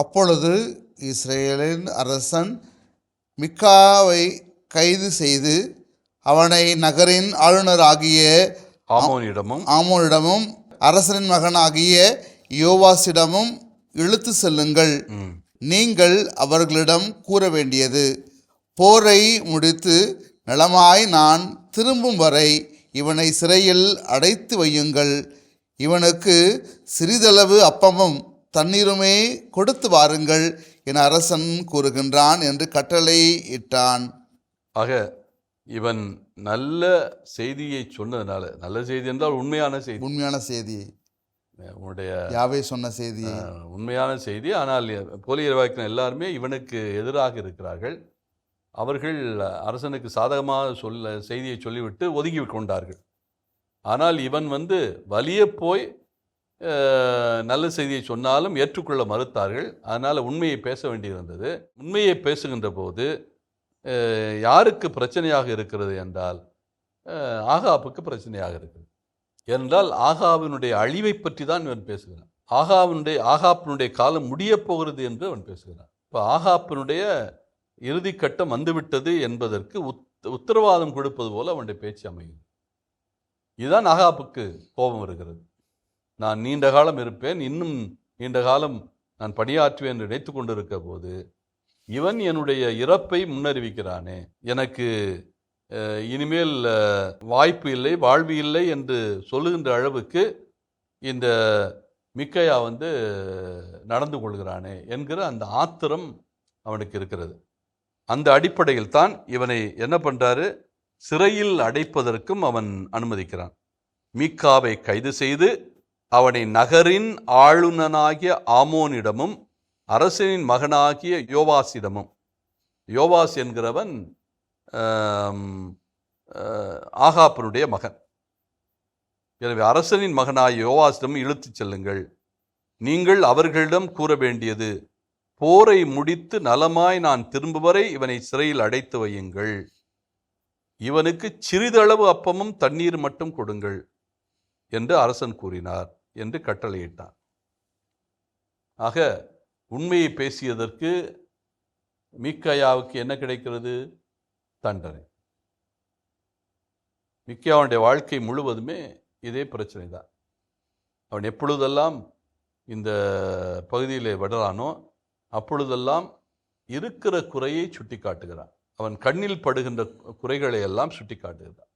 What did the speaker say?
அப்பொழுது இஸ்ரேலின் அரசன் மிக்காவை கைது செய்து அவனை நகரின் ஆளுநராகிய ஆமோனிடமும் அரசனின் மகனாகிய யோவாசிடமும் இழுத்து செல்லுங்கள். நீங்கள் அவர்களிடம் கூற வேண்டியது, போரை முடித்து நலமாய் நான் திரும்பும் வரை இவனை சிறையில் அடைத்து வையுங்கள். இவனுக்கு சிறிதளவு அப்பமும் தண்ணீருமே கொடுத்து வாருங்கள் என அரசன் கூறுகின்றான் என்று கட்டளை இட்டான். ஆக இவன் நல்ல செய்தியை சொன்னதுனால, நல்ல செய்தி என்றால் உண்மையான செய்தி, உன்னுடைய யாவே சொன்ன செய்தி, உண்மையான செய்தி. ஆனால் போலி இறைவாக்கினர் எல்லாருமே இவனுக்கு எதிராக இருக்கிறார்கள். அவர்கள் அரசனுக்கு சாதகமாக செய்தியை சொல்லிவிட்டு ஒதுங்கி கொண்டார்கள். ஆனால் இவன் வலிய போய் நல்ல செய்தியை சொன்னாலும் ஏற்றுக்கொள்ள மறுத்தார்கள். அதனால் உண்மையை பேச வேண்டியிருந்தது. உண்மையை பேசுகின்ற போது யாருக்கு பிரச்சனையாக இருக்கிறது என்றால் ஆகாபுக்கு பிரச்சனையாக இருக்கிறது. ஏனென்றால் ஆகாவினுடைய அழிவை பற்றி தான் இவன் பேசுகிறான். ஆகாப்பினுடைய காலம் முடிய போகிறது என்று அவன் பேசுகிறான். இப்போ ஆகாப்பினுடைய இறுதிக்கட்டம் வந்துவிட்டது என்பதற்கு உத்தரவாதம் கொடுப்பது போல அவனுடைய பேச்சு அமையும். இதுதான் ஆகாப்புக்கு கோபம் வருகிறது. நான் நீண்ட காலம் இருப்பேன், இன்னும் நீண்ட காலம் நான் பணியாற்றுவேன் என்று நினைத்து கொண்டிருக்க போது இவன் என்னுடைய இறப்பை முன்னறிவிக்கிறானே, எனக்கு இனிமேல் வாய்ப்பு இல்லை, வாழ்வு இல்லை என்று சொல்லுகின்ற அளவுக்கு இந்த மிக்கையா நடந்து கொள்கிறானே என்கிற அந்த ஆத்திரம் அவனுக்கு இருக்கிறது. அந்த அடிப்படையில் தான் இவனை என்ன பண்ணுறாரு, சிறையில் அடைப்பதற்கும் அவன் அனுமதிக்கிறான். மீக்காவை கைது செய்து அவனை நகரின் ஆளுநனாகிய ஆமோனிடமும் அரசனின் மகனாகிய யோவாசிடமும், யோவாஸ் என்கிறவன் ஆகாப்பனுடைய மகன். எனவே அரசனின் மகனாகிய யோவாசிடம் இழுத்துச் செல்லுங்கள். நீங்கள் அவர்களிடம் கூற வேண்டியது, போரை முடித்து நலமாய் நான் திரும்பும் வரை இவனை சிறையில் அடைத்து வையுங்கள். இவனுக்கு சிறிதளவு அப்பமும் தண்ணீர் மட்டும் கொடுங்கள் என்று அரசன் கூறினார் என்று கட்டளையிட்டான். ஆக உண்மையை பேசியதற்கு மீக்காயாவுக்கு என்ன கிடைக்கிறது? தண்டனை. மீக்காயாவுடைய வாழ்க்கை முழுவதுமே இதே பிரச்சனை தான். அவன் எப்பொழுதெல்லாம் இந்த பகுதியில் விடுறானோ அப்பொழுதெல்லாம் இருக்கிற குறையை சுட்டி காட்டுகிறான். அவன் கண்ணில் படுகின்ற குறைகளை எல்லாம் சுட்டி காட்டுகிறான்.